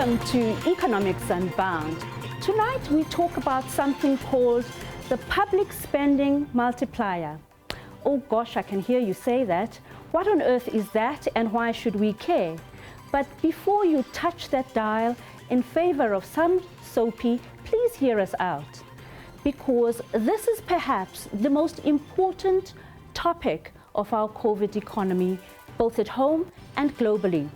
Welcome to Economics Unbound. Tonight we talk about something called the public spending multiplier. Oh gosh, I can hear you say that. What on earth is that and why should we care? But before you touch that dial in favor of some soapy, please hear us out. Because this is perhaps the most important topic of our COVID economy, both at home and globally.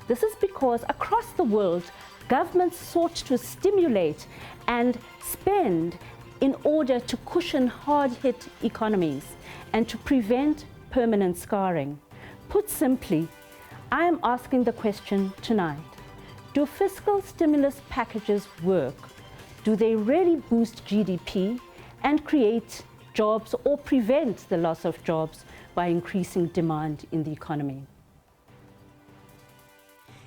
This is because across the world, governments sought to stimulate and spend in order to cushion hard-hit economies and to prevent permanent scarring. Put simply, I am asking the question tonight, do fiscal stimulus packages work? Do they really boost GDP and create jobs or prevent the loss of jobs by increasing demand in the economy?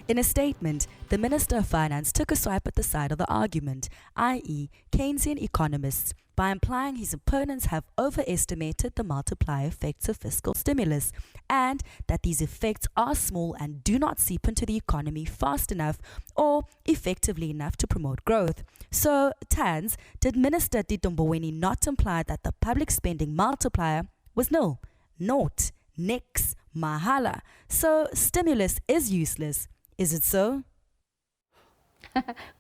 In a statement, the Minister of Finance took a swipe at the side of the argument, i.e. Keynesian economists, by implying his opponents have overestimated the multiplier effects of fiscal stimulus and that these effects are small and do not seep into the economy fast enough or effectively enough to promote growth. So, Tans, did Minister Tito Mboweni not imply that the public spending multiplier was nil, naught, nix, mahala, so stimulus is useless? Is it so?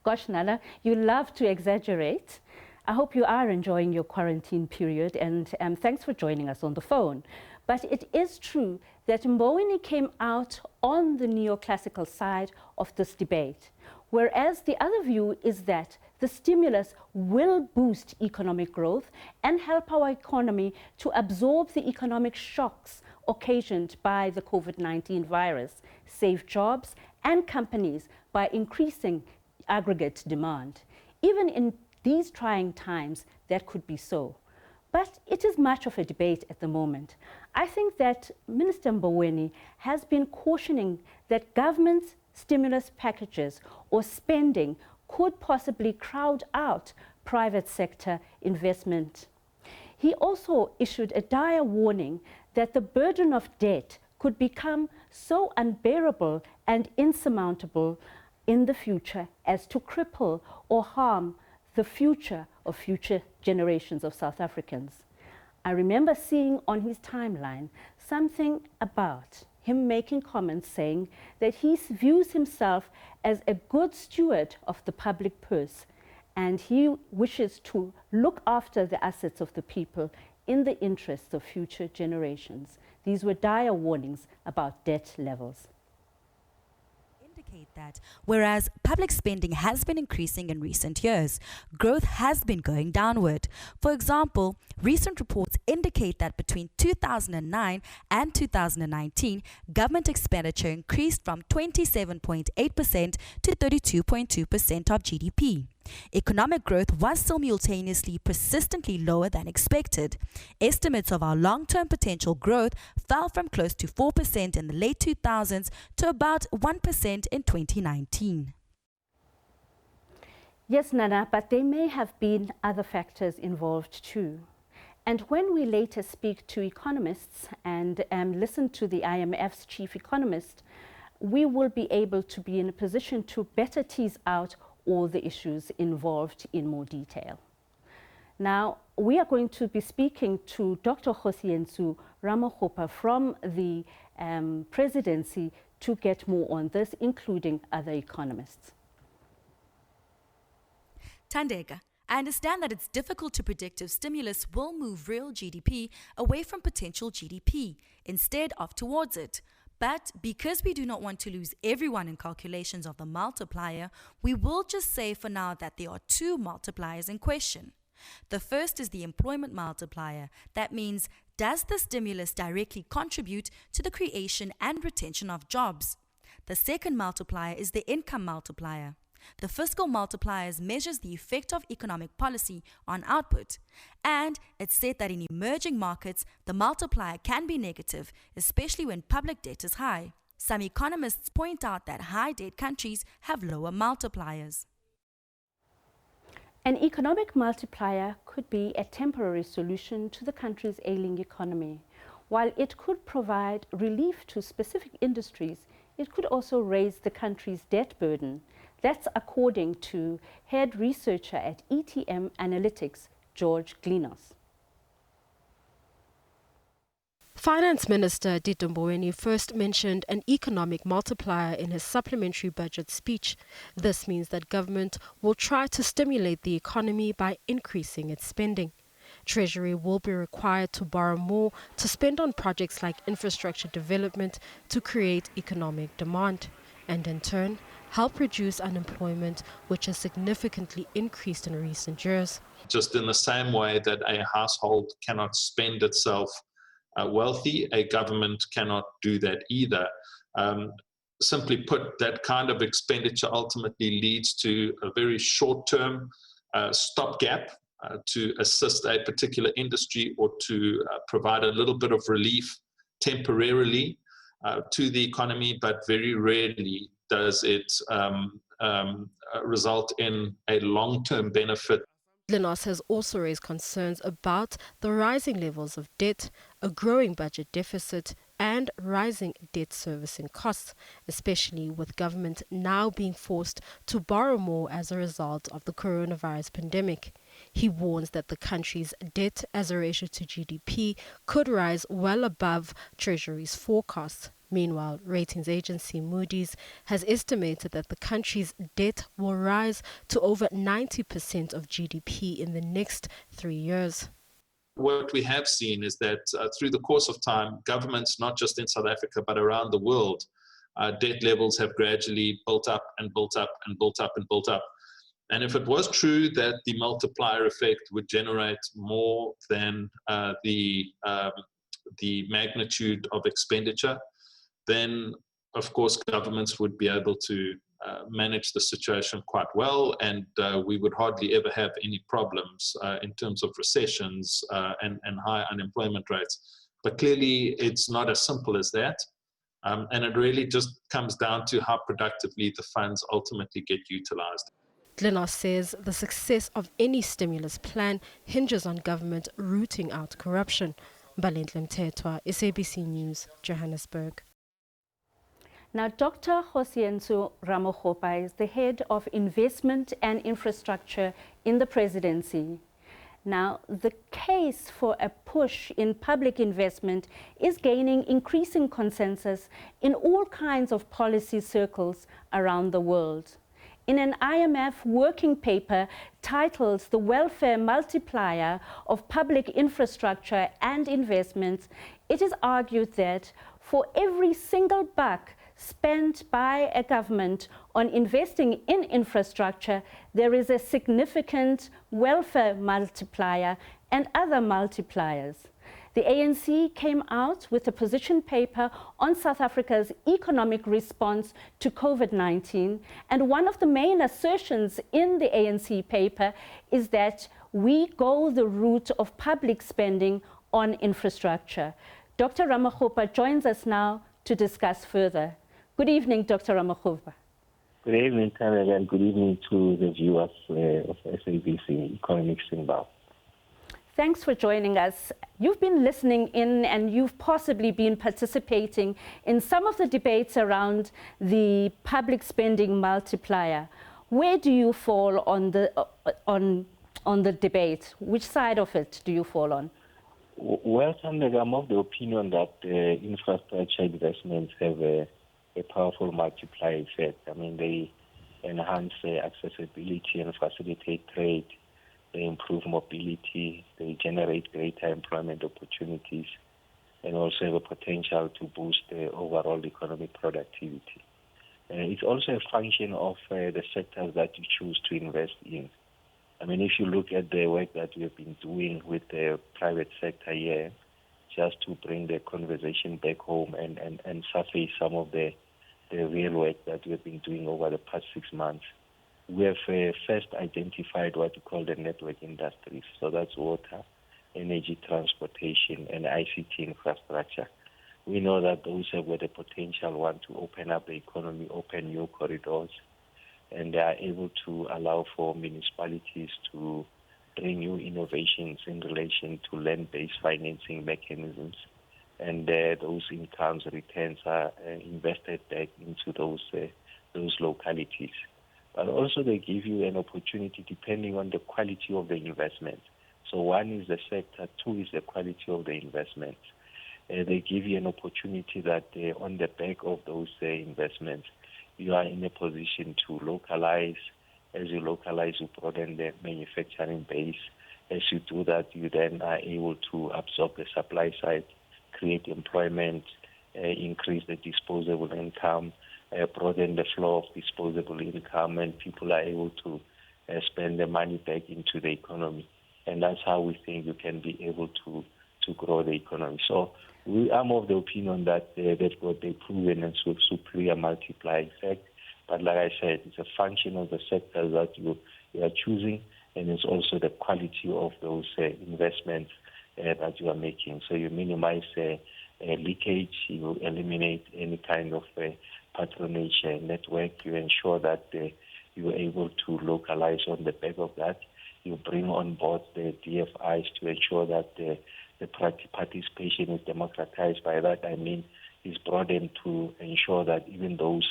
Gosh, Nana, you love to exaggerate. I hope you are enjoying your quarantine period and thanks for joining us on the phone. But it is true that Mboweni came out on the neoclassical side of this debate, whereas the other view is that the stimulus will boost economic growth and help our economy to absorb the economic shocks occasioned by the COVID-19 virus, save jobs and companies by increasing aggregate demand. Even in these trying times, that could be so. But it is much of a debate at the moment. I think that Minister Mboweni has been cautioning that government's stimulus packages or spending could possibly crowd out private sector investment. He also issued a dire warning that the burden of debt could become so unbearable and insurmountable in the future as to cripple or harm the future of future generations of South Africans. I remember seeing on his timeline something about him making comments saying that he views himself as a good steward of the public purse and he wishes to look after the assets of the people in the interests of future generations. These were dire warnings about debt levels. Indicate that whereas public spending has been increasing in recent years, growth has been going downward. For example, recent reports indicate that between 2009 and 2019, government expenditure increased from 27.8% to 32.2% of GDP. Economic growth was simultaneously persistently lower than expected. Estimates of our long-term potential growth fell from close to 4% in the late 2000s to about 1% in 2019. Yes, Nana, but there may have been other factors involved too. And when we later speak to economists and listen to the IMF's chief economist, we will be able to be in a position to better tease out all the issues involved in more detail. Now, we are going to be speaking to Dr. Kgosientsho Ramokgopa from the presidency to get more on this, including other economists. Tandeka, I understand that it's difficult to predict if stimulus will move real GDP away from potential GDP, instead of towards it. But because we do not want to lose everyone in calculations of the multiplier, we will just say for now that there are two multipliers in question. The first is the employment multiplier. That means, does the stimulus directly contribute to the creation and retention of jobs? The second multiplier is the income multiplier. The fiscal multipliers measures the effect of economic policy on output, and it's said that in emerging markets, the multiplier can be negative, especially when public debt is high. Some economists point out that high debt countries have lower multipliers. An economic multiplier could be a temporary solution to the country's ailing economy. While it could provide relief to specific industries, it could also raise the country's debt burden. That's according to head researcher at ETM Analytics, George Glinos. Finance Minister Tito Mboweni first mentioned an economic multiplier in his supplementary budget speech. This means that government will try to stimulate the economy by increasing its spending. Treasury will be required to borrow more to spend on projects like infrastructure development to create economic demand, and in turn help reduce unemployment, which has significantly increased in recent years. Just in the same way that a household cannot spend itself wealthy, a government cannot do that either. Simply put, that kind of expenditure ultimately leads to a very short-term stopgap to assist a particular industry or to provide a little bit of relief temporarily to the economy, but very rarely does it result in a long-term benefit. Glinos has also raised concerns about the rising levels of debt, a growing budget deficit, and rising debt servicing costs, especially with government now being forced to borrow more as a result of the coronavirus pandemic. He warns that the country's debt as a ratio to GDP could rise well above Treasury's forecasts. Meanwhile, ratings agency Moody's has estimated that the country's debt will rise to over 90% of GDP in the next 3 years. What we have seen is that through the course of time, governments, not just in South Africa, but around the world, debt levels have gradually built up and built up and built up and built up. And if it was true that the multiplier effect would generate more than the magnitude of expenditure, then of course governments would be able to manage the situation quite well, and we would hardly ever have any problems in terms of recessions and high unemployment rates. But clearly it's not as simple as that, and it really just comes down to how productively the funds ultimately get utilized. Glinos says the success of any stimulus plan hinges on government rooting out corruption. Balendle Mthethwa, SABC News, Johannesburg. Now, Dr. Kgosientsho Ramokgopa is the head of investment and infrastructure in the presidency. Now, the case for a push in public investment is gaining increasing consensus in all kinds of policy circles around the world. In an IMF working paper titled The Welfare Multiplier of Public Infrastructure and Investments, it is argued that for every single buck spent by a government on investing in infrastructure, there is a significant welfare multiplier and other multipliers. The ANC came out with a position paper on South Africa's economic response to COVID-19, and one of the main assertions in the ANC paper is that we go the route of public spending on infrastructure. Dr. Ramokgopa joins us now to discuss further. Good evening, Dr. Ramokgopa. Good evening, Tamara, and good evening to the viewers of SABC Economics Unbound. Thanks for joining us. You've been listening in and you've possibly been participating in some of the debates around the public spending multiplier. Where do you fall on the debate? Which side of it do you fall on? Well, Tamara, I'm of the opinion that infrastructure investments have a powerful multiplier effect. I mean, they enhance accessibility and facilitate trade. They improve mobility, they generate greater employment opportunities, and also have a potential to boost the overall economic productivity. It's also a function of the sectors that you choose to invest in. I mean, if you look at the work that we have been doing with the private sector here, just to bring the conversation back home and surface some of the real work that we have been doing over the past 6 months, we have first identified what we call the network industries. So that's water, energy, transportation, and ICT infrastructure. We know that those have got the potential to open up the economy, open new corridors, and they are able to allow for municipalities to bring new innovations in relation to land-based financing mechanisms. And those incomes, returns are invested back into those localities. but also they give you an opportunity depending on the quality of the investment. So one is the sector, two is the quality of the investment. They give you an opportunity that on the back of those investments, you are in a position to localize. As you localize, you broaden the manufacturing base. As you do that, you then are able to absorb the supply side, create employment, increase the disposable income, broaden the flow of disposable income, and people are able to spend the money back into the economy. And that's how we think you can be able to grow the economy. So I'm of the opinion that they've got a proven and superior multiplier effect. But like I said, it's a function of the sector that you are choosing, and it's also the quality of those investments that you are making. So you minimize leakage, you eliminate any kind of patronage network, you ensure that you are able to localize on the back of that. You bring on board the DFIs to ensure that the participation is democratized. By that I mean is broadened to ensure that even those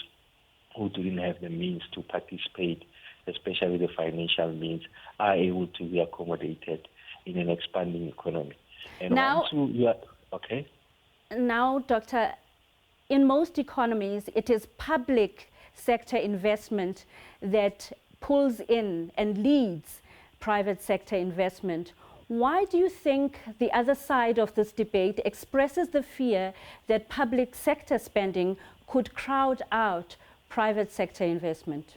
who didn't have the means to participate, especially the financial means, are able to be accommodated in an expanding economy. And now, okay. Now, Doctor, in most economies, it is public sector investment that pulls in and leads private sector investment. Why do you think the other side of this debate expresses the fear that public sector spending could crowd out private sector investment?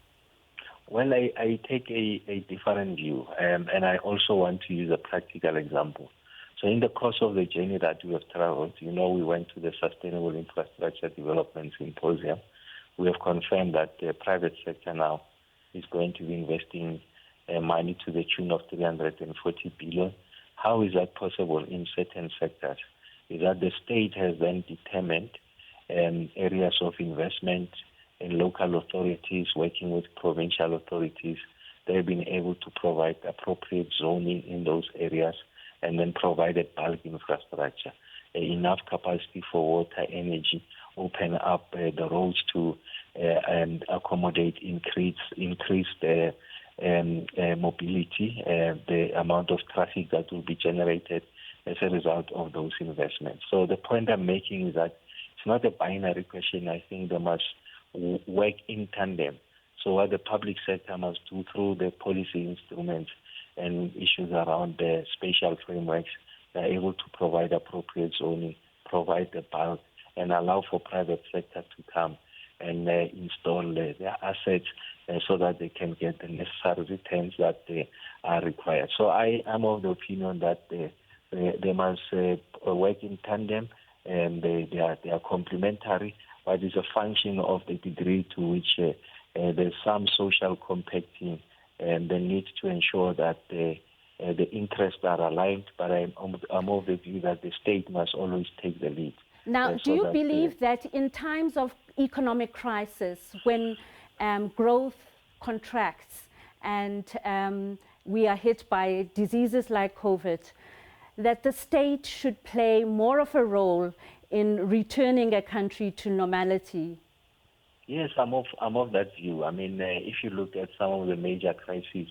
Well, I take a different view, and I also want to use a practical example. So in the course of the journey that we have traveled, we went to the Sustainable Infrastructure Development Symposium. We have confirmed that the private sector now is going to be investing money to the tune of 340 billion. How is that possible in certain sectors? Is that the state has then determined areas of investment, and local authorities working with provincial authorities. They've been able to provide appropriate zoning in those areas and then provided bulk infrastructure, enough capacity for water, energy, open up the roads to and accommodate increased mobility, the amount of traffic that will be generated as a result of those investments. So the point I'm making is that it's not a binary question. I think they must work in tandem. So what the public sector must do through the policy instruments and issues around the spatial frameworks, they're able to provide appropriate zoning, provide the bulk, and allow for private sector to come and install their assets so that they can get the necessary returns that they are required. So I am of the opinion that they must work in tandem, and they are complementary, but it's a function of the degree to which there's some social compacting and the need to ensure that the interests are aligned. But I'm of the view that the state must always take the lead. Now, do you believe that in times of economic crisis, when growth contracts and we are hit by diseases like COVID, that the state should play more of a role in returning a country to normality? Yes, I'm of that view. I mean, if you look at some of the major crises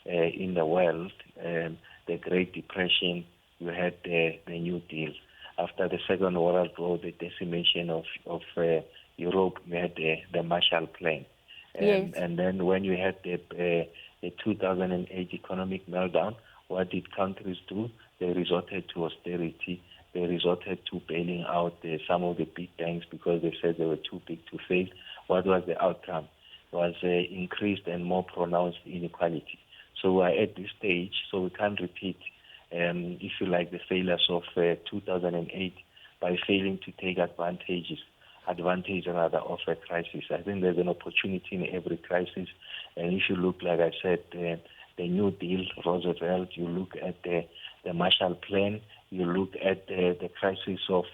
in the world, the Great Depression, you had the New Deal. After the Second World War, the decimation of Europe, we had the Marshall Plan. Yes. And then when you had the 2008 economic meltdown, what did countries do? They resorted to austerity. They resorted to bailing out some of the big banks because they said they were too big to fail. What was the outcome? It was increased and more pronounced inequality. So we are at this stage, so we can't repeat, if you like, the failures of 2008 by failing to take advantage rather of a crisis. I think there's an opportunity in every crisis. And if you look, like I said, the New Deal, Roosevelt, you look at the Marshall Plan, you look at the crisis of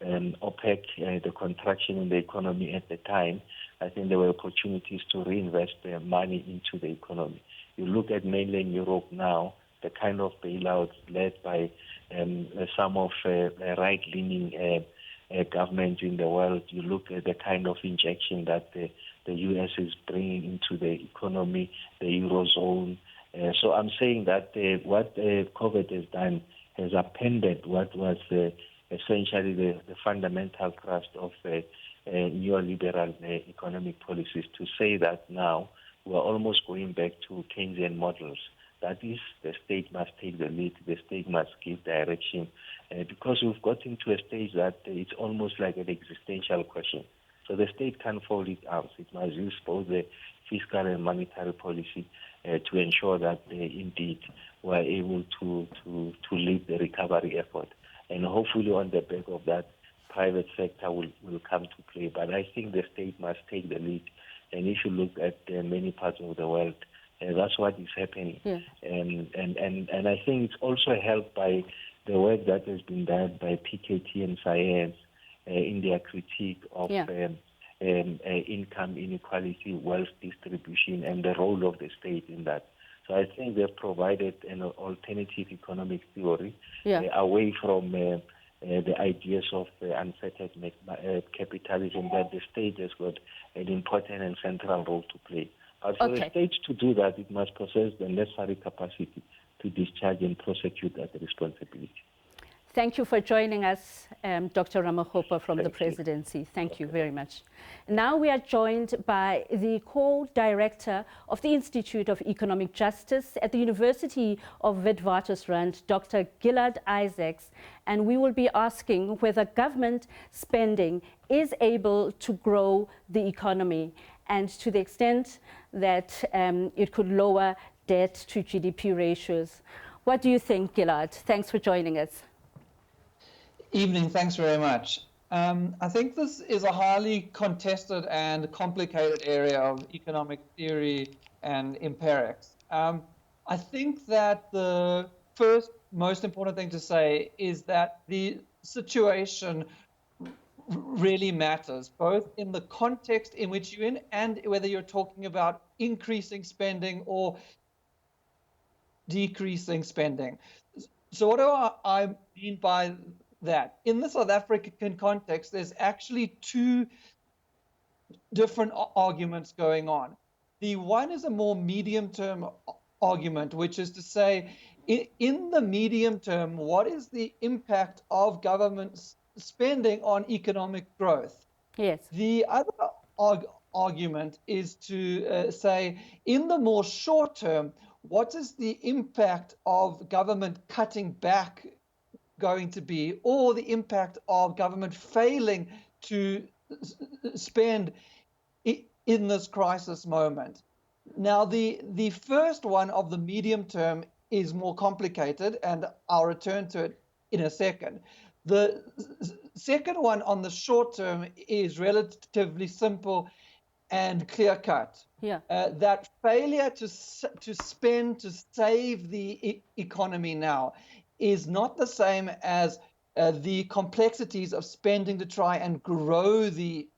OPEC, the contraction in the economy at the time, I think there were opportunities to reinvest money into the economy. You look at mainland Europe now, the kind of bailouts led by some of right-leaning governments in the world. You look at the kind of injection that the U.S. is bringing into the economy, the Eurozone. So I'm saying that what COVID has done has appended what was essentially the fundamental thrust of neoliberal economic policies, to say that now we're almost going back to Keynesian models. That is, the state must take the lead, the state must give direction, because we've gotten to a stage that it's almost like an existential question. So the state can't fold its arms. It must use both the fiscal and monetary policy to ensure that indeed we're able to lead the recovery effort. And hopefully on the back of that, private sector will come to play. But I think the state must take the lead. And if you look at many parts of the world, that's what is happening. Yeah. And I think it's also helped by the work that has been done by PKT and Science in their critique of income inequality, wealth distribution, and the role of the state in that. So I think they've provided an alternative economic theory away from the ideas of unfettered capitalism, that the state has got an important and central role to play. But for the state to do that, it must possess the necessary capacity to discharge and prosecute that responsibility. Thank you for joining us, Dr. Ramokgopa from the Presidency. Thank you very much. Now we are joined by the co-director of the Institute of Economic Justice at the University of Witwatersrand, Dr. Gillard Isaacs, and we will be asking whether government spending is able to grow the economy, and to the extent that it could lower debt to GDP ratios. What do you think, Gillard? Thanks for joining us. Evening, thanks very much. I think this is a highly contested and complicated area of economic theory and empirics. I think that the first most important thing to say is that the situation really matters, both in the context in which you're in and whether you're talking about increasing spending or decreasing spending. So what do I mean by that? In the South African context, there's actually two different arguments going on. The one is a more medium-term argument, which is to say, in the medium term, what is the impact of government spending on economic growth? Yes. The other argument is to say, in the more short term, what is the impact of government cutting back going to be, or the impact of government failing to spend in this crisis moment? Now, the first one of the medium term is more complicated, and I'll return to it in a second. The second one on the short term is relatively simple and clear-cut. Yeah. That failure to spend to save the economy now is not the same as the complexities of spending to try and grow the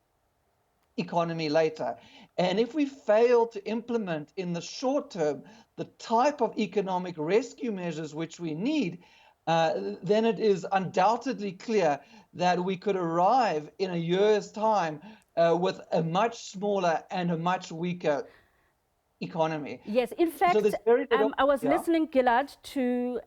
economy later. And if we fail to implement in the short term the type of economic rescue measures which we need, then it is undoubtedly clear that we could arrive in a year's time with a much smaller and a much weaker economy. Yes, in fact, so I was listening, Gillard, to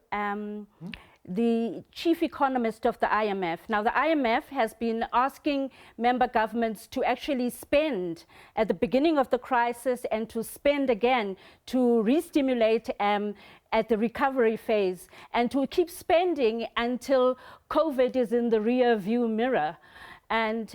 the chief economist of the IMF. Now, the IMF has been asking member governments to actually spend at the beginning of the crisis and to spend again to re-stimulate at the recovery phase and to keep spending until COVID is in the rear view mirror. And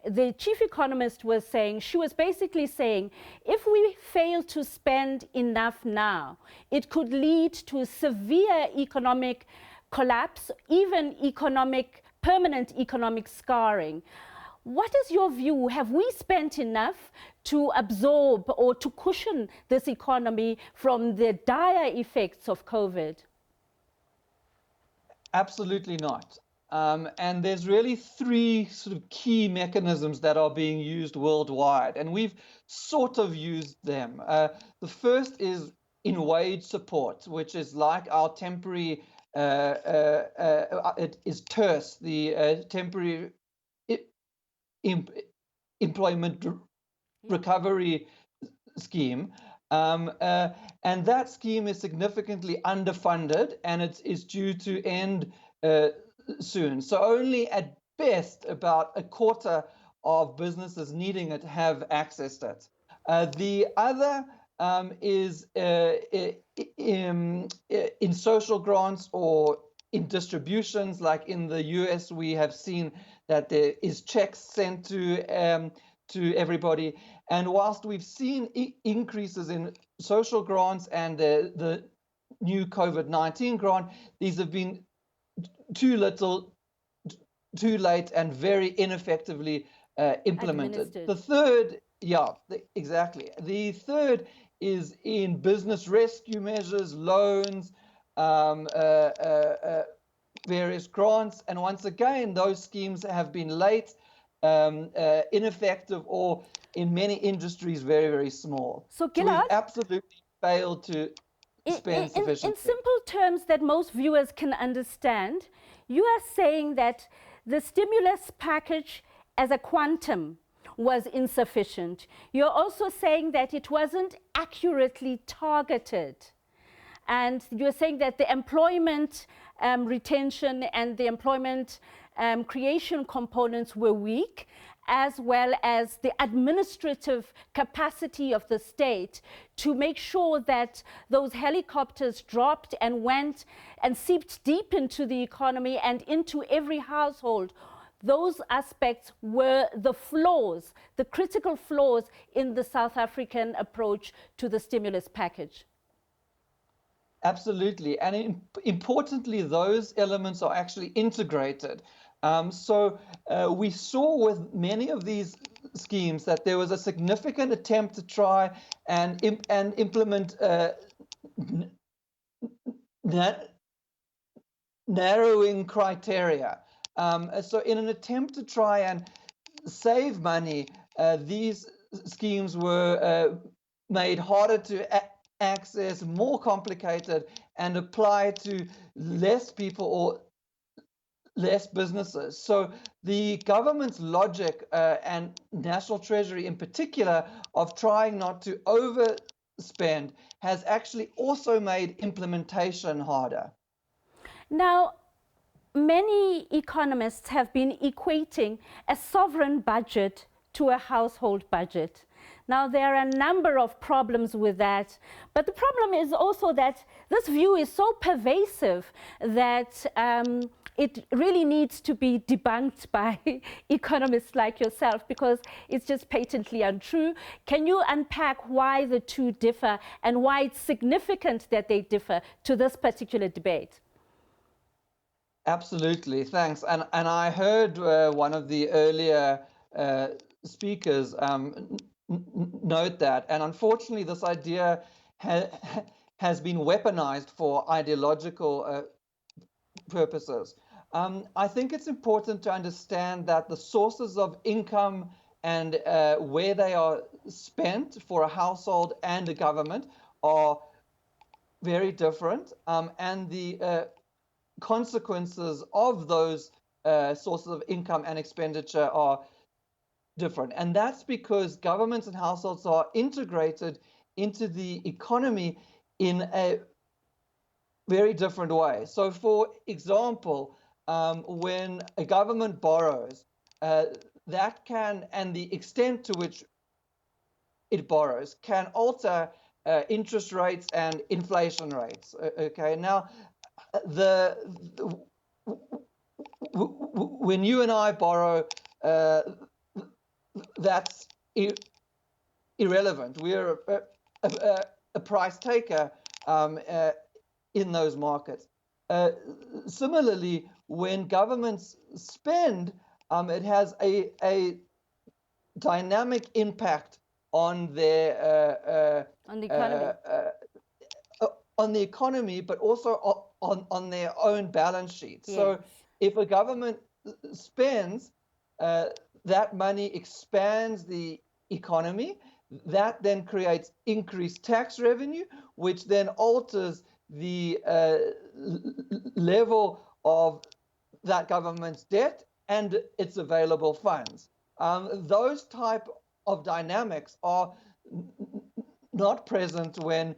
the chief economist was saying, she was basically saying, if we fail to spend enough now, it could lead to severe economic collapse, even permanent economic scarring. What is your view? Have we spent enough to absorb or to cushion this economy from the dire effects of COVID? Absolutely not. And there's really three sort of key mechanisms that are being used worldwide, and we've sort of used them. The first is in wage support, which is like our temporary, it is TERS, the temporary employment recovery scheme. And that scheme is significantly underfunded, and it is due to end soon. So only at best about a quarter of businesses needing it have accessed it. The other is in social grants or in distributions. Like in the US, we have seen that there is checks sent to everybody. And whilst we've seen increases in social grants and the new COVID-19 grant, these have been too little, too late, and very ineffectively implemented. The third, exactly. The third is in business rescue measures, loans, various grants. And once again, those schemes have been late, ineffective, or in many industries, very, very small. So we've absolutely failed to spend sufficiently. In simple terms that most viewers can understand, you are saying that the stimulus package as a quantum was insufficient. You're also saying that it wasn't accurately targeted. And you're saying that the employment retention and the employment creation components were weak, as well as the administrative capacity of the state to make sure that those helicopters dropped and went and seeped deep into the economy and into every household. Those aspects were the flaws, the critical flaws in the South African approach to the stimulus package. Absolutely. And importantly, those elements are actually integrated. So we saw with many of these schemes that there was a significant attempt to try and implement narrowing criteria. So in an attempt to try and save money, these schemes were made harder to access, more complicated, and apply to less people or less businesses. So the government's logic and National Treasury in particular of trying not to overspend has actually also made implementation harder. Now, many economists have been equating a sovereign budget to a household budget. Now, there are a number of problems with that, but the problem is also that this view is so pervasive that it really needs to be debunked by economists like yourself, because it's just patently untrue. Can you unpack why the two differ and why it's significant that they differ to this particular debate? Absolutely, thanks. And I heard one of the earlier speakers note that, and unfortunately this idea has been weaponized for ideological purposes. I think it's important to understand that the sources of income and where they are spent for a household and a government are very different, and the consequences of those sources of income and expenditure are different. And that's because governments and households are integrated into the economy in a very different way. So for example, when a government borrows, that can, and the extent to which it borrows, can alter interest rates and inflation rates. Okay, now when you and I borrow, that's irrelevant. We're a price taker in those markets. Similarly, when governments spend, it has a dynamic impact on their on the economy, but also on their own balance sheet. Yes. So if a government spends, that money expands the economy. That then creates increased tax revenue, which then alters the level of that government's debt and its available funds. Those type of dynamics are not present when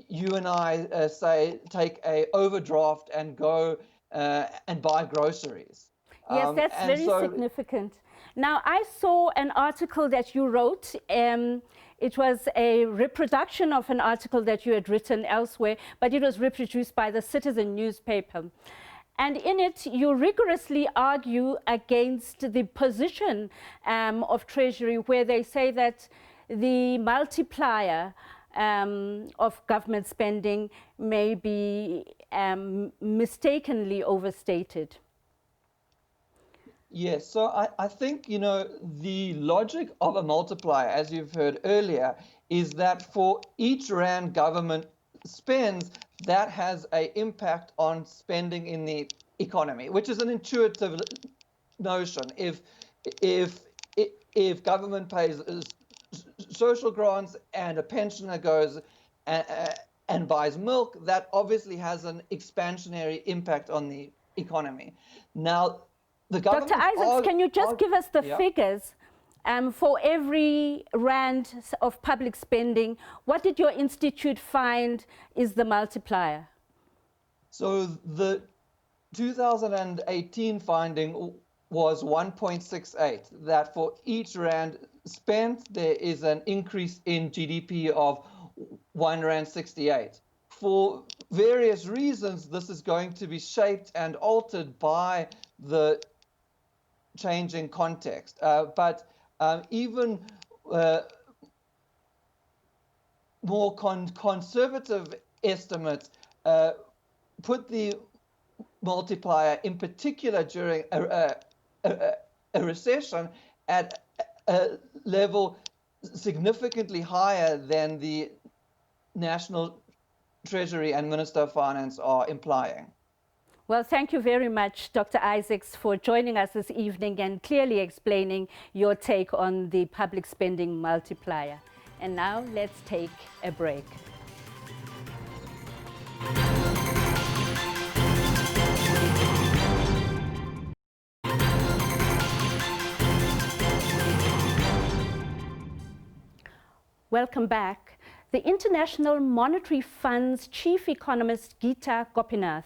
you and I say take a overdraft and go and buy groceries. Yes, that's very significant. Now, I saw an article that you wrote. It was a reproduction of an article that you had written elsewhere, but it was reproduced by the Citizen newspaper. And in it, you rigorously argue against the position of Treasury, where they say that the multiplier of government spending may be mistakenly overstated. Yes, so I think, you know, the logic of a multiplier, as you've heard earlier, is that for each rand government spends, that has an impact on spending in the economy, which is an intuitive notion. If government pays social grants and a pensioner goes and buys milk, that obviously has an expansionary impact on the economy. Now, the government... Dr. Isaacs, can you just give us the figures for every rand of public spending? What did your institute find is the multiplier? So the 2018 finding was 1.68, that for each rand spent, there is an increase in GDP of 1.68 rand. For various reasons, this is going to be shaped and altered by the changing context. But even more conservative estimates put the multiplier, in particular during a recession, at a level significantly higher than the National Treasury and Minister of Finance are implying. Well, thank you very much, Dr. Isaacs, for joining us this evening and clearly explaining your take on the public spending multiplier. And now let's take a break. Welcome back. The International Monetary Fund's chief economist, Geeta Gopinath,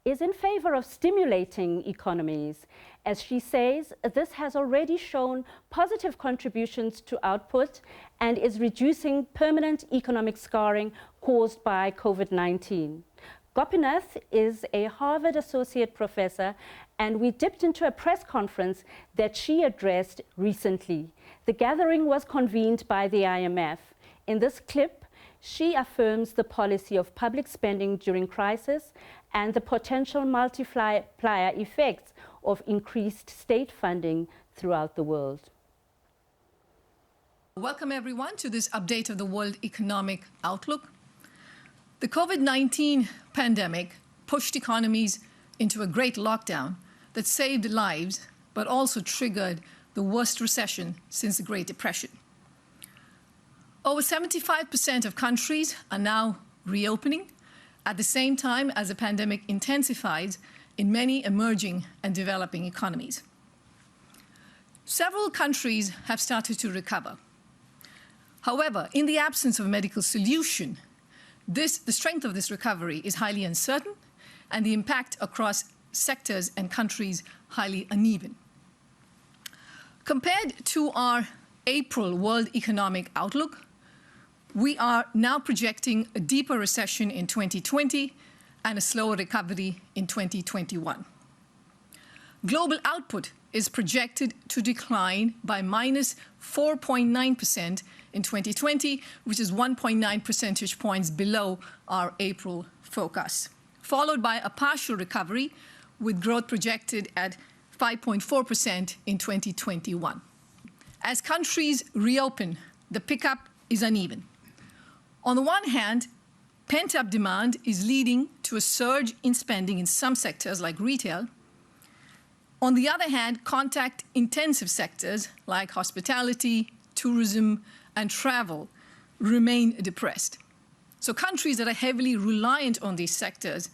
is in favor of stimulating economies. As she says, this has already shown positive contributions to output and is reducing permanent economic scarring caused by COVID-19. Gopinath is a Harvard Associate Professor, and we dipped into a press conference that she addressed recently. The gathering was convened by the IMF. In this clip, she affirms the policy of public spending during crisis and the potential multiplier effects of increased state funding throughout the world. Welcome everyone to this update of the World Economic Outlook. The COVID-19 pandemic pushed economies into a great lockdown that saved lives, but also triggered the worst recession since the Great Depression. Over 75% of countries are now reopening at the same time as the pandemic intensifies in many emerging and developing economies. Several countries have started to recover. However, in the absence of a medical solution, the strength of this recovery is highly uncertain and the impact across sectors and countries highly uneven. Compared to our April World Economic Outlook, we are now projecting a deeper recession in 2020 and a slower recovery in 2021. Global output is projected to decline by minus 4.9% in 2020, which is 1.9 percentage points below our April forecast, followed by a partial recovery with growth projected at 5.4% in 2021. As countries reopen, the pickup is uneven. On the one hand, pent-up demand is leading to a surge in spending in some sectors like retail. On the other hand, contact-intensive sectors like hospitality, tourism, and travel remain depressed. So countries that are heavily reliant on these sectors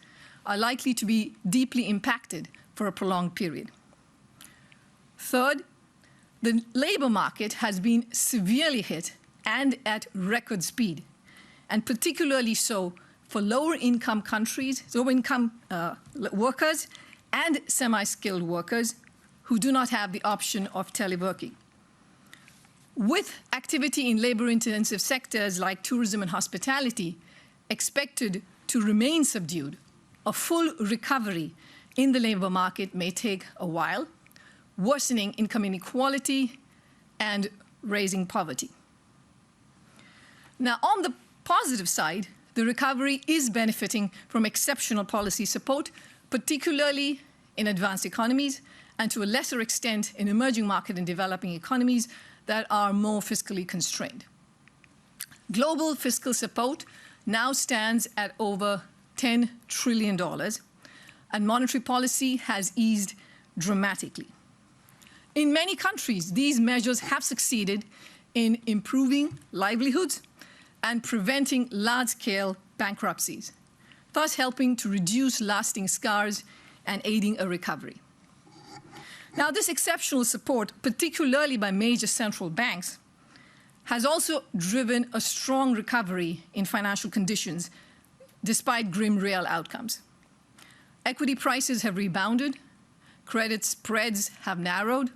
are likely to be deeply impacted for a prolonged period. Third, the labor market has been severely hit and at record speed, and particularly so for lower-income countries, low-income workers and semi-skilled workers who do not have the option of teleworking. With activity in labor-intensive sectors like tourism and hospitality expected to remain subdued, a full recovery in the labor market may take a while, worsening income inequality and raising poverty. Now, on the positive side, the recovery is benefiting from exceptional policy support, particularly in advanced economies, and to a lesser extent in emerging market and developing economies that are more fiscally constrained. Global fiscal support now stands at over $10 trillion, and monetary policy has eased dramatically. In many countries, these measures have succeeded in improving livelihoods and preventing large-scale bankruptcies, thus helping to reduce lasting scars and aiding a recovery. Now, this exceptional support, particularly by major central banks, has also driven a strong recovery in financial conditions, despite grim real outcomes. Equity prices have rebounded, credit spreads have narrowed,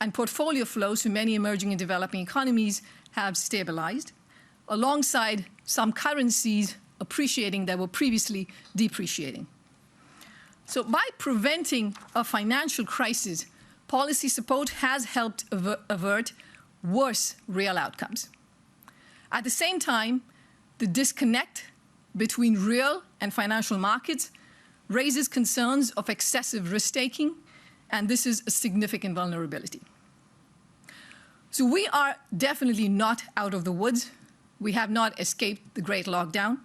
and portfolio flows to many emerging and developing economies have stabilized, alongside some currencies appreciating that were previously depreciating. So by preventing a financial crisis, policy support has helped avert worse real outcomes. At the same time, the disconnect between real and financial markets raises concerns of excessive risk-taking, and this is a significant vulnerability. So we are definitely not out of the woods. We have not escaped the Great Lockdown.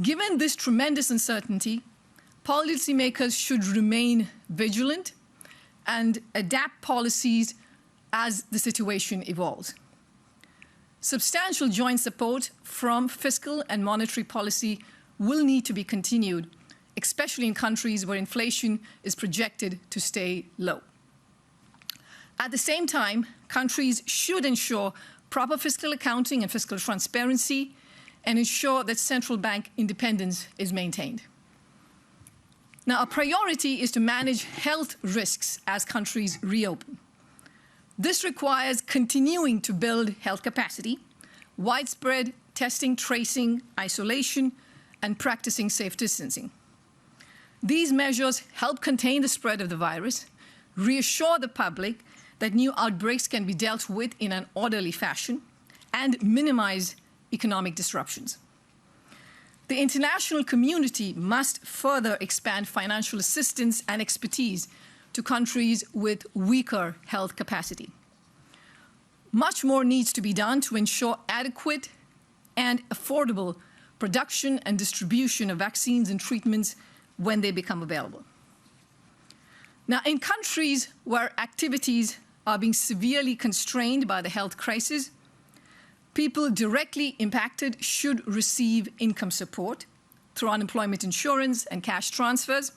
Given this tremendous uncertainty, policymakers should remain vigilant and adapt policies as the situation evolves. Substantial joint support from fiscal and monetary policy will need to be continued, especially in countries where inflation is projected to stay low. At the same time, countries should ensure proper fiscal accounting and fiscal transparency and ensure that central bank independence is maintained. Now, a priority is to manage health risks as countries reopen. This requires continuing to build health capacity, widespread testing, tracing, isolation, and practicing safe distancing. These measures help contain the spread of the virus, reassure the public that new outbreaks can be dealt with in an orderly fashion, and minimize economic disruptions. The international community must further expand financial assistance and expertise to countries with weaker health capacity. Much more needs to be done to ensure adequate and affordable production and distribution of vaccines and treatments when they become available. Now, in countries where activities are being severely constrained by the health crisis, people directly impacted should receive income support through unemployment insurance and cash transfers,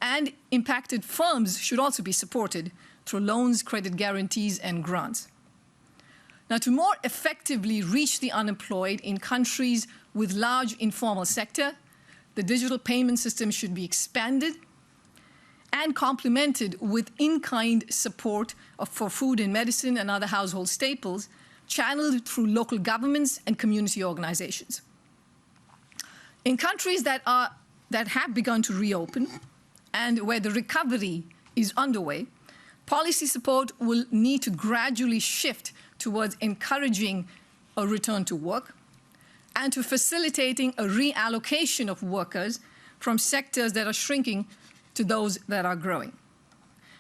and impacted firms should also be supported through loans, credit guarantees, and grants. Now, to more effectively reach the unemployed in countries with large informal sector, the digital payment system should be expanded and complemented with in-kind support for food and medicine and other household staples, channeled through local governments and community organizations. In countries that have begun to reopen and where the recovery is underway, policy support will need to gradually shift towards encouraging a return to work and to facilitating a reallocation of workers from sectors that are shrinking to those that are growing.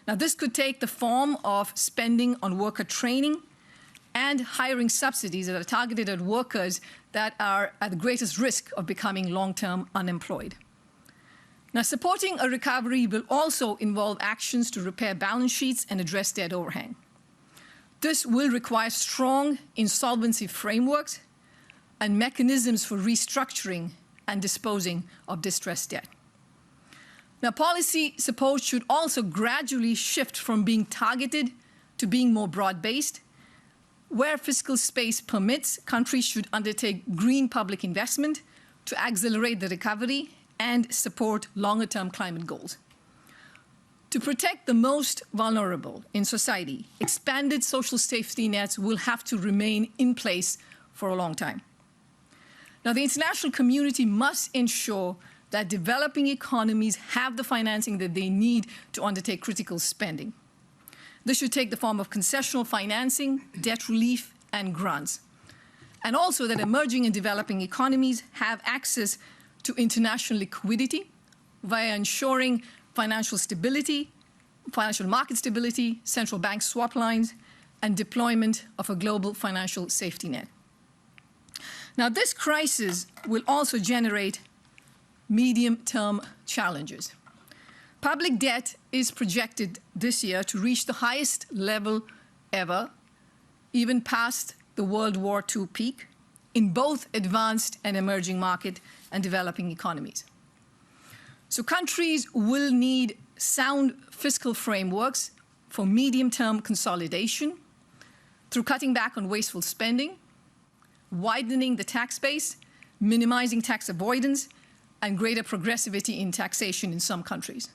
Now, this could take the form of spending on worker training and hiring subsidies that are targeted at workers that are at the greatest risk of becoming long-term unemployed. Now, supporting a recovery will also involve actions to repair balance sheets and address debt overhang. This will require strong insolvency frameworks and mechanisms for restructuring and disposing of distressed debt. Now, policy support should also gradually shift from being targeted to being more broad-based. Where fiscal space permits, countries should undertake green public investment to accelerate the recovery and support longer-term climate goals. To protect the most vulnerable in society, expanded social safety nets will have to remain in place for a long time. Now, the international community must ensure that developing economies have the financing that they need to undertake critical spending. This should take the form of concessional financing, debt relief, and grants. And also that emerging and developing economies have access to international liquidity via ensuring financial stability, financial market stability, central bank swap lines, and deployment of a global financial safety net. Now, this crisis will also generate medium-term challenges. Public debt is projected this year to reach the highest level ever, even past the World War II peak, in both advanced and emerging market and developing economies. So countries will need sound fiscal frameworks for medium-term consolidation through cutting back on wasteful spending, widening the tax base, minimizing tax avoidance, and greater progressivity in taxation in some countries.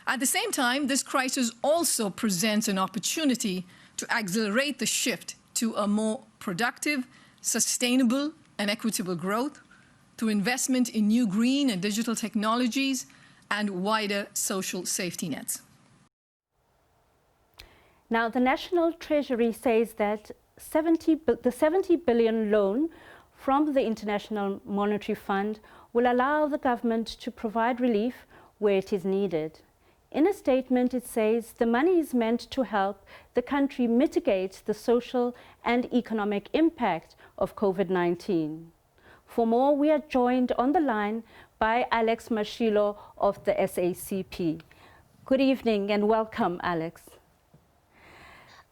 At the same time, this crisis also presents an opportunity to accelerate the shift to a more productive, sustainable, and equitable growth through investment in new green and digital technologies and wider social safety nets. Now, the National Treasury says that the 70 billion loan from the International Monetary Fund will allow the government to provide relief where it is needed. In a statement, it says the money is meant to help the country mitigate the social and economic impact of COVID-19. For more, we are joined on the line by Alex Mashilo of the SACP. Good evening and welcome, Alex.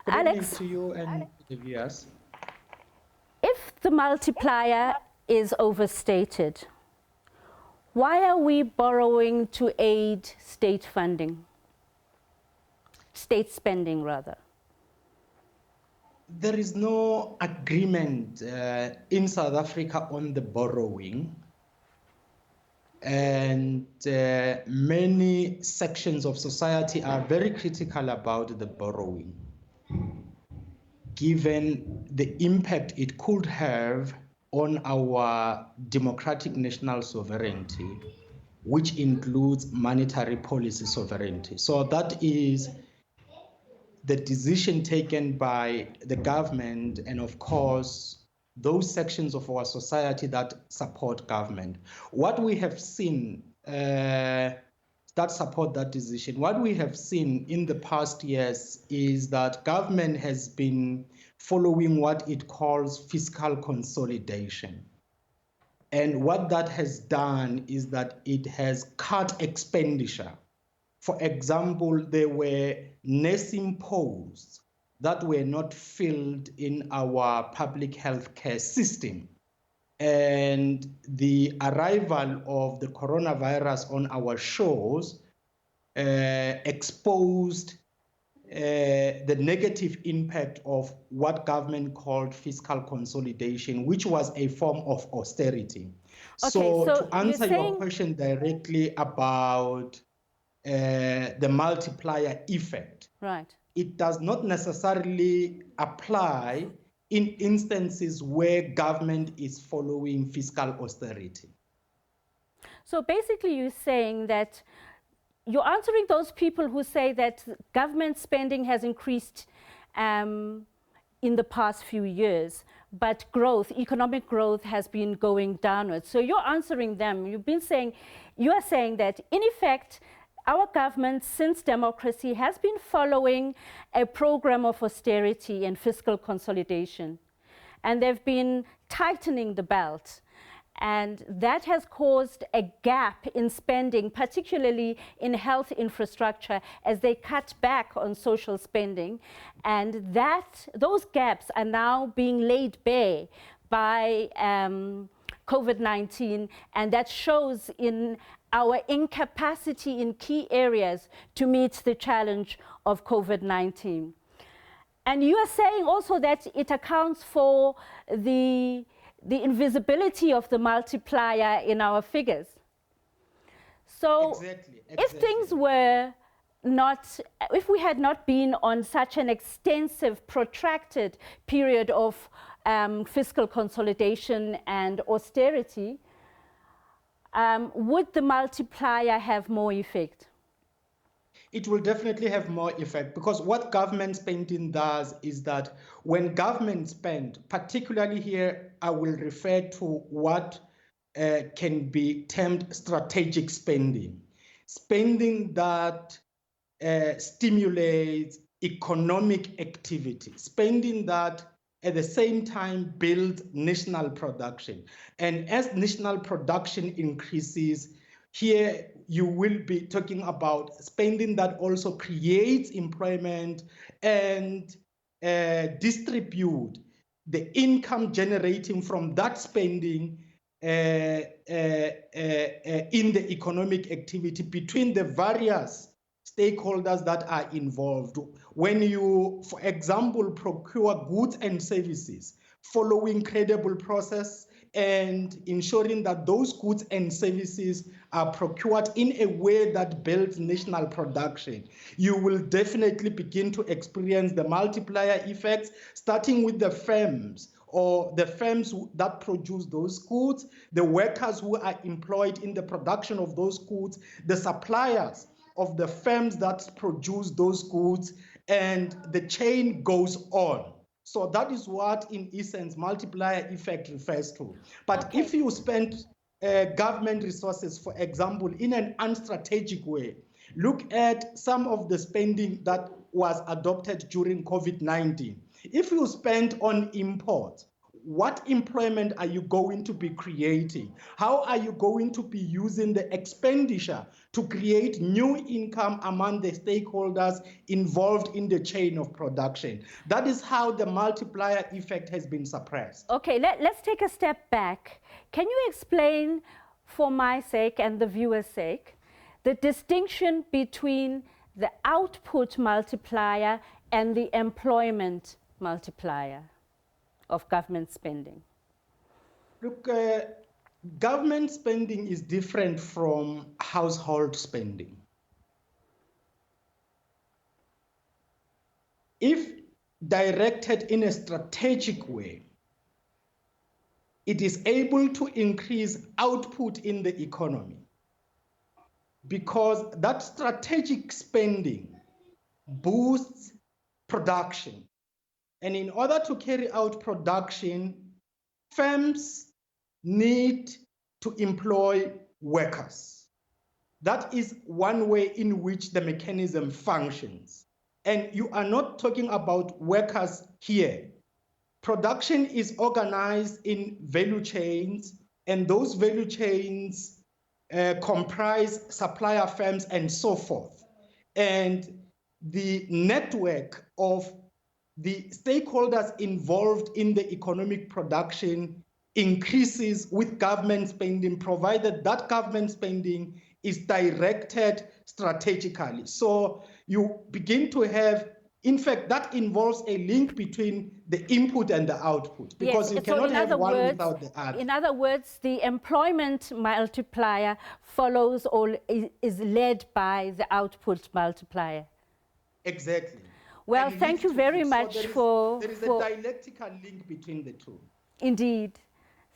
Good evening to you and the viewers. If the multiplier is overstated, why are we borrowing to aid state funding? State spending, rather. There is no agreement in South Africa on the borrowing, and many sections of society are very critical about the borrowing, given the impact it could have on our democratic national sovereignty, which includes monetary policy sovereignty. So that is the decision taken by the government and, of course, those sections of our society that support government. What we have seen that support that decision, what we have seen in the past years is that government has been following what it calls fiscal consolidation. And what that has done is that it has cut expenditure. For example, there were nursing posts that were not filled in our public health care system. And the arrival of the coronavirus on our shores exposed the negative impact of what government called fiscal consolidation, which was a form of austerity. Okay, so to answer your your question directly about the multiplier effect, right, it does not necessarily apply in instances where government is following fiscal austerity. So basically you're saying that you're answering those people who say that government spending has increased in the past few years, but growth, economic growth has been going downwards. So you're answering them. You are saying that in effect, our government, since democracy, has been following a program of austerity and fiscal consolidation. And they've been tightening the belt. And that has caused a gap in spending, particularly in health infrastructure, as they cut back on social spending. And those gaps are now being laid bare by COVID-19, and that shows in our incapacity in key areas to meet the challenge of COVID-19. And you are saying also that it accounts for the invisibility of the multiplier in our figures. So Exactly. if things were not, if we had not been on such an extensive, protracted period of fiscal consolidation and austerity, would the multiplier have more effect? It will definitely have more effect, because what government spending does is that when government spend, particularly here, I will refer to what can be termed strategic spending. Spending that stimulates economic activity, spending that at the same time builds national production. And as national production increases, here you will be talking about spending that also creates employment and distribute the income generating from that spending in the economic activity between the various stakeholders that are involved. When you, for example, procure goods and services following credible process and ensuring that those goods and services are procured in a way that builds national production, you will definitely begin to experience the multiplier effects, starting with the firms or the firms that produce those goods, the workers who are employed in the production of those goods, the suppliers of the firms that produce those goods, and the chain goes on. So that is what, in essence, multiplier effect refers to. But Okay. if you spend government resources, for example, in an unstrategic way, look at some of the spending that was adopted during COVID-19. If you spend on imports, what employment are you going to be creating? How are you going to be using the expenditure to create new income among the stakeholders involved in the chain of production? That is how the multiplier effect has been suppressed. Okay, let's take a step back. Can you explain, for my sake and the viewer's sake, the distinction between the output multiplier and the employment multiplier of government spending? Look, government spending is different from household spending. If directed in a strategic way, it is able to increase output in the economy, because that strategic spending boosts production. And in order to carry out production, firms need to employ workers. That is one way in which the mechanism functions. And you are not talking about workers here. Production is organized in value chains, and those value chains comprise supplier firms and so forth. And the network of the stakeholders involved in the economic production increases with government spending, provided that government spending is directed strategically. So you begin to have, in fact, that involves a link between the input and the output, because Yes, you so cannot in have other one words, without the other. In other words, the employment multiplier follows or is led by the output multiplier. Exactly. Well, And thank you leads to very it. So much there is a dialectical link between the two. Indeed.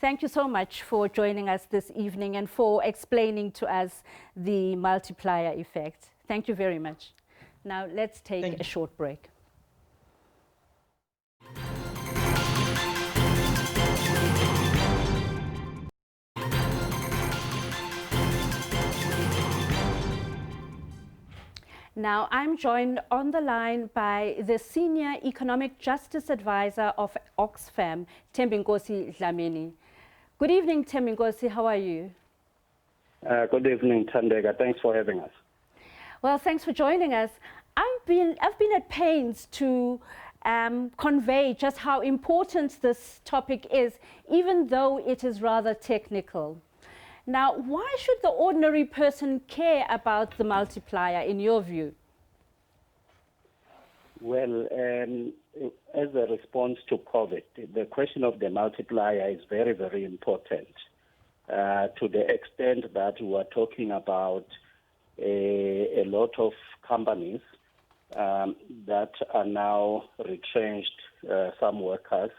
Thank you so much for joining us this evening and for explaining to us the multiplier effect. Thank you very much. Now let's take a short break. Now, I'm joined on the line by the Senior Economic Justice Advisor of Oxfam, Thembinkosi Dlamini. Good evening, Thembinkosi. How are you? Good evening, Thandeka. Thanks for having us. Well, thanks for joining us. I've been at pains to convey just how important this topic is, even though it is rather technical. Now, why should the ordinary person care about the multiplier, in your view? Well, as a response to COVID, the question of the multiplier is very, very important to the extent that we are talking about a lot of companies that are now retrenched some workers,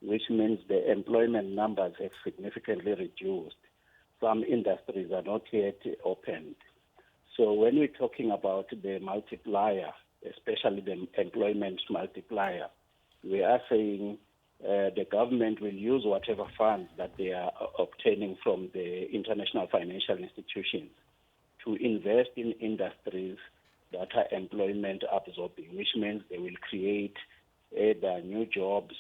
which means the employment numbers have significantly reduced. Some industries are not yet opened. So when we're talking about the multiplier, especially the employment multiplier, we are saying the government will use whatever funds that they are obtaining from the international financial institutions to invest in industries that are employment absorbing, which means they will create either new jobs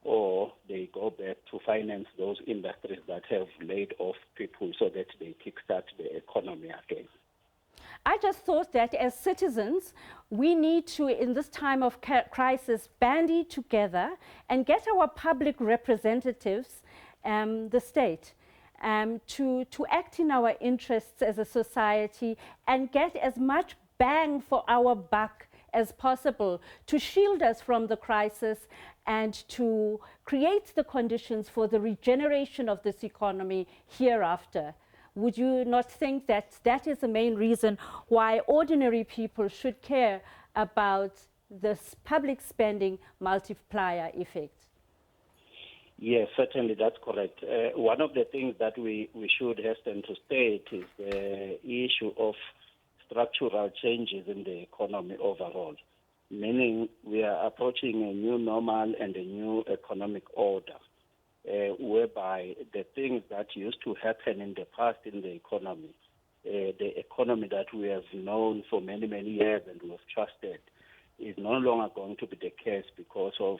or they go back to finance those industries that have laid off people so that they kickstart the economy again. I just thought that as citizens, we need to, in this time of crisis, bandy together and get our public representatives, the state, to act in our interests as a society and get as much bang for our buck as possible to shield us from the crisis and to create the conditions for the regeneration of this economy hereafter. Would you not think that that is the main reason why ordinary people should care about this public spending multiplier effect? Yes, certainly that's correct. One of the things that we should hasten to state is the issue of structural changes in the economy overall, meaning we are approaching a new normal and a new economic order. Whereby the things that used to happen in the past in the economy that we have known for many, many years and we have trusted, is no longer going to be the case because of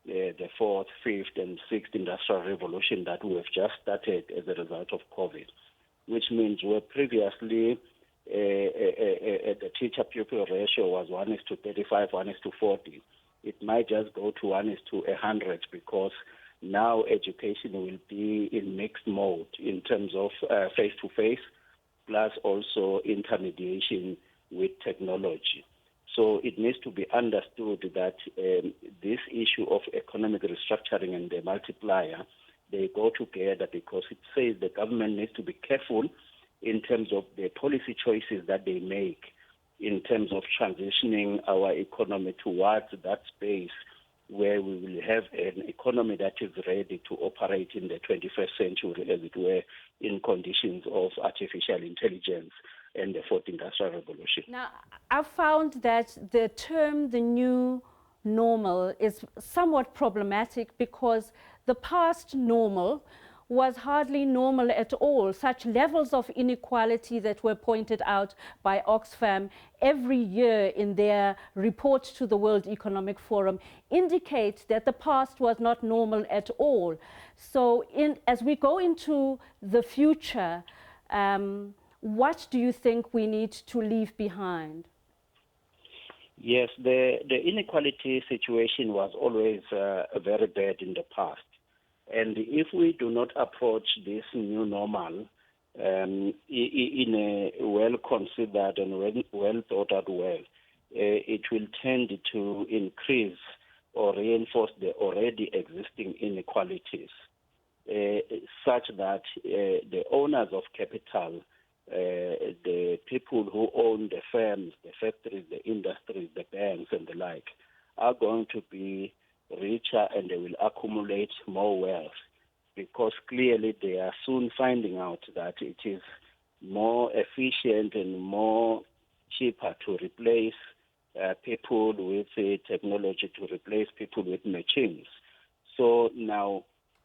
the fourth, fifth, and sixth industrial revolution that we have just started as a result of COVID, which means where previously the teacher-pupil ratio was 1:35, 1:40, it might just go to 1:100 because now education will be in mixed mode in terms of face-to-face, plus also intermediation with technology. So it needs to be understood that this issue of economic restructuring and the multiplier, they go together because it says the government needs to be careful in terms of the policy choices that they make in terms of transitioning our economy towards that space where we will have an economy that is ready to operate in the 21st century, as it were, in conditions of artificial intelligence and the fourth industrial revolution. Now, I've found that the term the new normal is somewhat problematic because the past normal was hardly normal at all. Such levels of inequality that were pointed out by Oxfam every year in their report to the World Economic Forum indicate that the past was not normal at all. So as we go into the future, what do you think we need to leave behind? Yes, the inequality situation was always very bad in the past. And if we do not approach this new normal in a well-considered and well-thought-out way, it will tend to increase or reinforce the already existing inequalities, such that the owners of capital, the people who own the firms, the factories, the industries, the banks, and the like, are going to be richer and they will accumulate more wealth because clearly they are soon finding out that it is more efficient and more cheaper to replace people with technology, to replace people with machines. So now,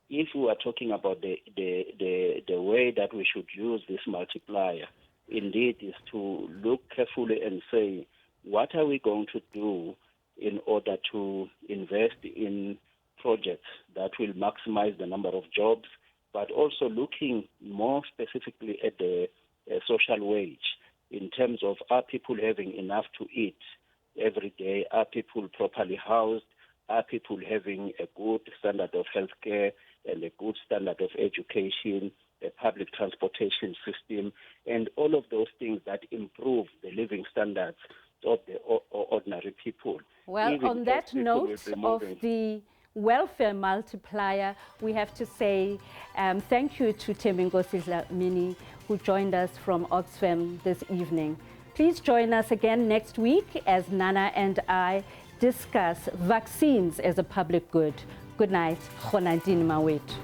if we are talking about the way that we should use this multiplier, indeed is to look carefully and say, what are we going to do in order to invest in projects that will maximize the number of jobs, but also looking more specifically at the social wage in terms of are people having enough to eat every day, are people properly housed, are people having a good standard of healthcare and a good standard of education, public transportation system, and all of those things that improve the living standards of the ordinary people. Well, Even on that as people note will be of moving. the welfare multiplier, we have to say thank you to Temingosi Dlamini, who joined us from Oxfam this evening. Please join us again next week as Nana and I discuss vaccines as a public good. Good night. Khonantini mawethu.